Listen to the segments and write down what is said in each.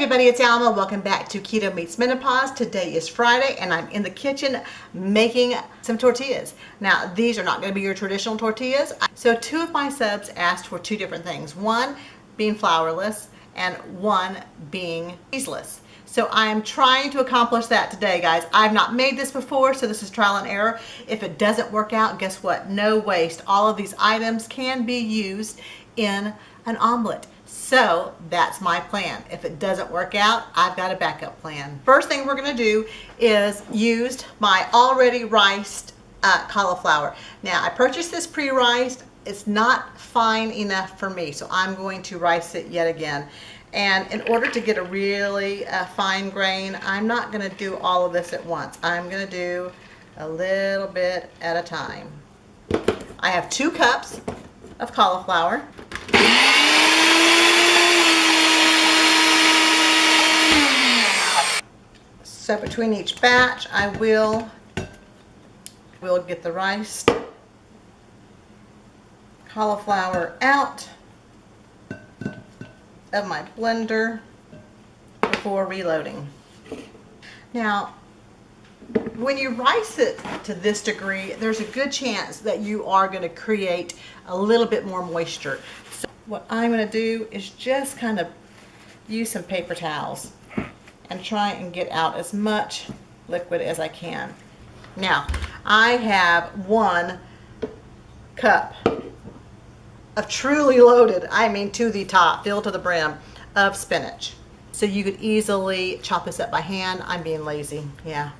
everybody, it's Alma. Welcome back to Keto Meets Menopause. Today is Friday and I'm in the kitchen making some tortillas. Now these are not going to be your traditional tortillas. So two of my subs asked for two different things. One being flourless and one being cheeseless. So I'm trying to accomplish that today, guys. I've not made this before, so this is trial and error. If it doesn't work out, guess what? No waste. All of these items can be used in an omelet. So that's my plan. If it doesn't work out, I've got a backup plan. First thing we're gonna do is use my already riced cauliflower. Now I purchased this pre-riced. It's not fine enough for me, so I'm going to rice it yet again. And in order to get a really fine grain, I'm not gonna do all of this at once. I'm gonna do a little bit at a time. I have 2 cups of cauliflower. So between each batch, I will get the riced cauliflower out of my blender before reloading. Now, when you rice it to this degree, there's a good chance that you are going to create a little bit more moisture. So what I'm going to do is just kind of use some paper towels and try and get out as much liquid as I can. Now, I have 1 cup of truly loaded, I mean to the top, filled to the brim, of spinach. So you could easily chop this up by hand. I'm being lazy, yeah.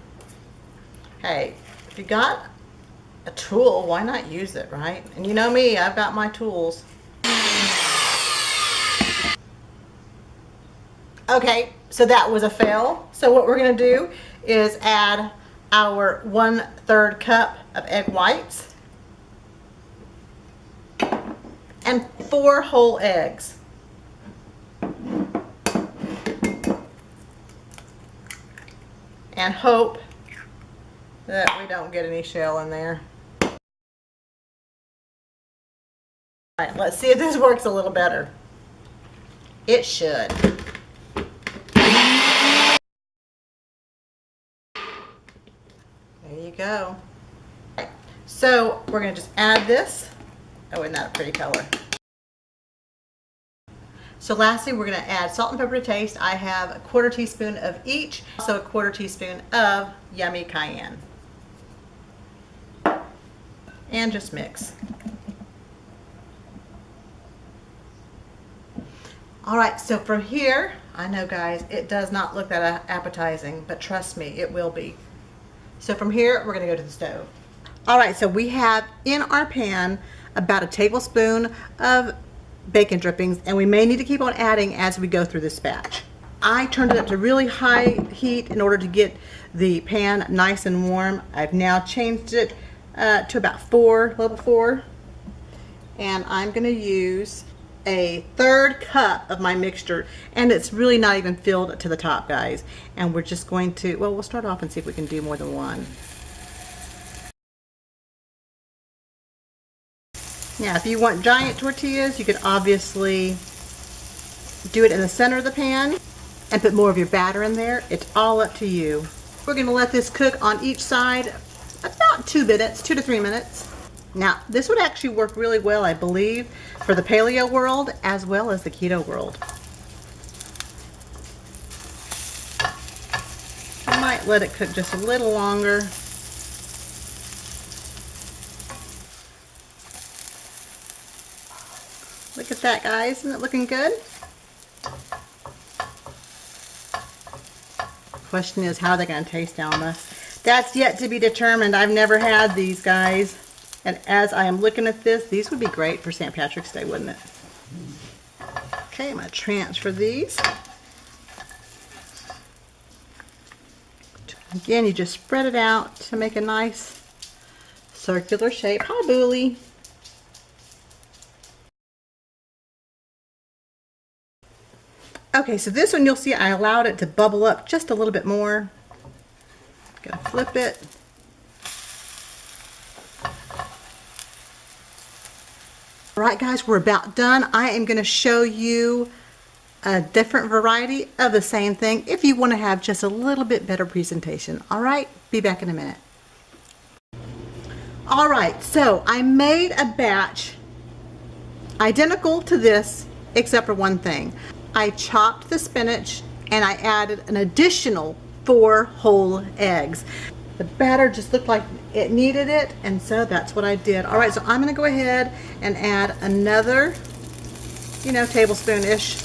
Hey, if you got a tool, why not use it, right? And you know me, I've got my tools. Okay, so that was a fail. So what we're gonna do is add our 1/3 cup of egg whites and 4 whole eggs. And hope that we don't get any shell in there. All right, let's see if this works a little better. It should. There you go. Okay, so we're going to just add this. Oh, isn't that a pretty color? So lastly, we're going to add salt and pepper to taste. I have a 1/4 teaspoon of each, also a 1/4 teaspoon of yummy cayenne. And just mix. All right, so from here, I know guys, it does not look that appetizing, but trust me, it will be. So from here, we're gonna go to the stove. All right, so we have in our pan about 1 tablespoon of bacon drippings, and we may need to keep on adding as we go through this batch. I turned it up to really high heat in order to get the pan nice and warm. I've now changed it to about level 4, and I'm gonna use a 1/3 cup of my mixture, and it's really not even filled to the top, guys. And we're just going to, well, we'll start off and see if we can do more than 1. Now, if you want giant tortillas, you could obviously do it in the center of the pan and put more of your batter in there. It's all up to you. We're going to let this cook on each side about 2 minutes, 2 to 3 minutes. Now, this would actually work really well, I believe, for the paleo world as well as the keto world. I might let it cook just a little longer. Look at that, guys. Isn't it looking good? Question is, how are they going to taste, Alma? That's yet to be determined. I've never had these, guys. And as I am looking at this, these would be great for St. Patrick's Day, wouldn't it? Okay, I'm going to transfer these. Again, you just spread it out to make a nice circular shape. Hi, Booley. Okay, so this one you'll see I allowed it to bubble up just a little bit more. I'm going to flip it. All right, guys, we're about done. I am going to show you a different variety of the same thing if you want to have just a little bit better presentation. All right, be back in a minute. All right, so I made a batch identical to this except for one thing. I chopped the spinach and I added an additional 4 whole eggs. The batter just looked like it needed it, and so that's what I did. All right, so I'm gonna go ahead and add another, tablespoon-ish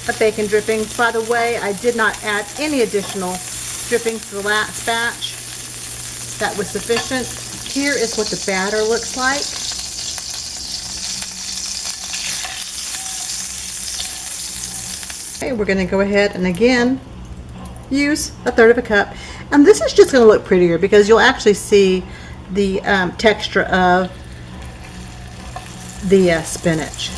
of bacon drippings. By the way, I did not add any additional drippings to the last batch. That was sufficient. Here is what the batter looks like. Okay, we're gonna go ahead and again use 1/3 of a cup. And this is just gonna look prettier because you'll actually see the texture of the spinach.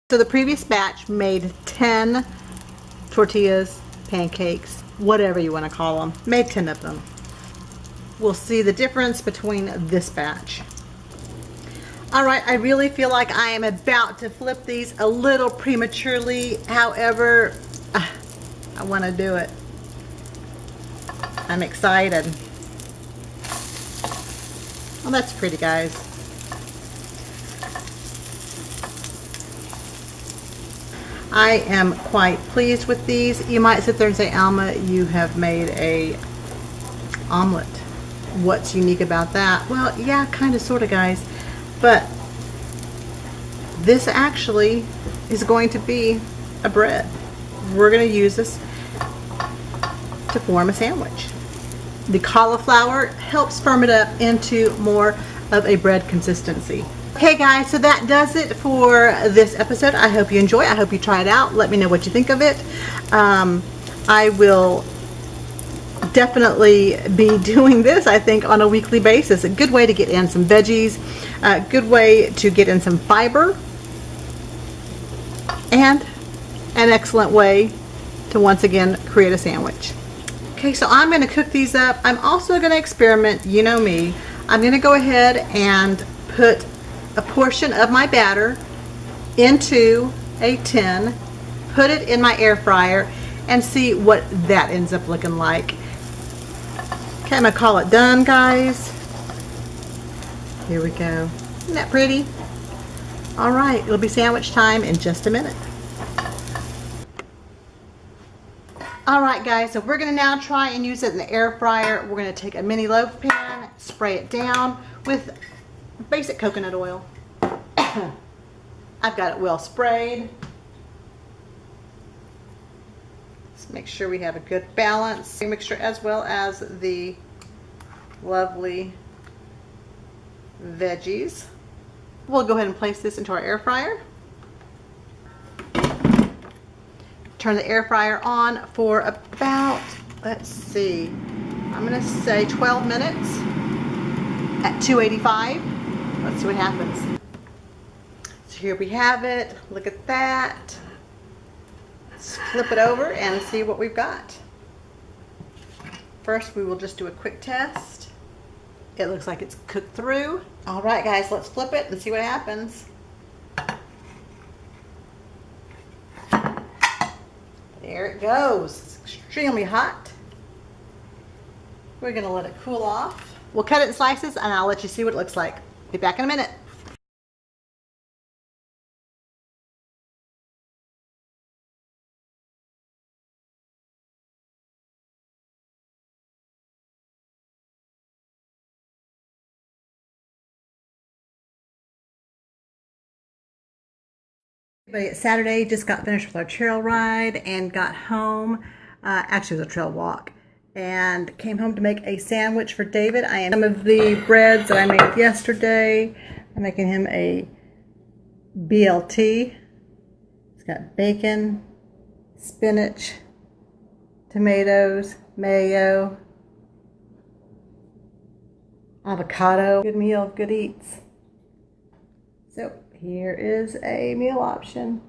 So the previous batch made 10 tortillas, pancakes, whatever you want to call them. Made 10 of them. We'll see the difference between this batch. Alright, I really feel like I am about to flip these a little prematurely. However, I want to do it. I'm excited. Well, that's pretty, guys. I am quite pleased with these. You might sit there and say, Alma, you have made a omelet. What's unique about that? Well, yeah, kind of, sort of, guys. But this actually is going to be a bread. We're going to use this to form a sandwich. The cauliflower helps firm it up into more of a bread consistency. Okay guys, so that does it for this episode. I hope you enjoy. I hope you try it out. Let me know what you think of it. I will definitely be doing this, I think, on a weekly basis. A good way to get in some veggies, a good way to get in some fiber, and an excellent way to once again create a sandwich. Okay, so I'm going to cook these up. I'm also going to experiment. You know me. I'm going to go ahead and put a portion of my batter into a tin, put it in my air fryer, and see what that ends up looking like. Okay, I'm going to call it done, guys. Here we go. Isn't that pretty? All right, it'll be sandwich time in just a minute. All right, guys, so we're going to now try and use it in the air fryer. We're going to take a mini loaf pan, spray it down with basic coconut oil. I've got it well sprayed. Let's make sure we have a good balance mixture, as well as the lovely veggies. We'll go ahead and place this into our air fryer. Turn the air fryer on for about, let's see, I'm going to say 12 minutes at 285. Let's see what happens. So here we have it. Look at that. Let's flip it over and see what we've got. First, we will just do a quick test. It looks like it's cooked through. All right, guys, let's flip it and see what happens. There it goes. It's extremely hot. We're going to let it cool off. We'll cut it in slices and I'll let you see what it looks like. Be back in a minute. It's Saturday, just got finished with our trail ride and got home. Actually, it was a trail walk. And came home to make a sandwich for David. I am some of the breads that I made yesterday. I'm making him a BLT. It's got bacon, spinach, tomatoes, mayo, avocado. Good meal, good eats. So here is a meal option.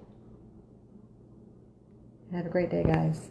Have a great day, guys.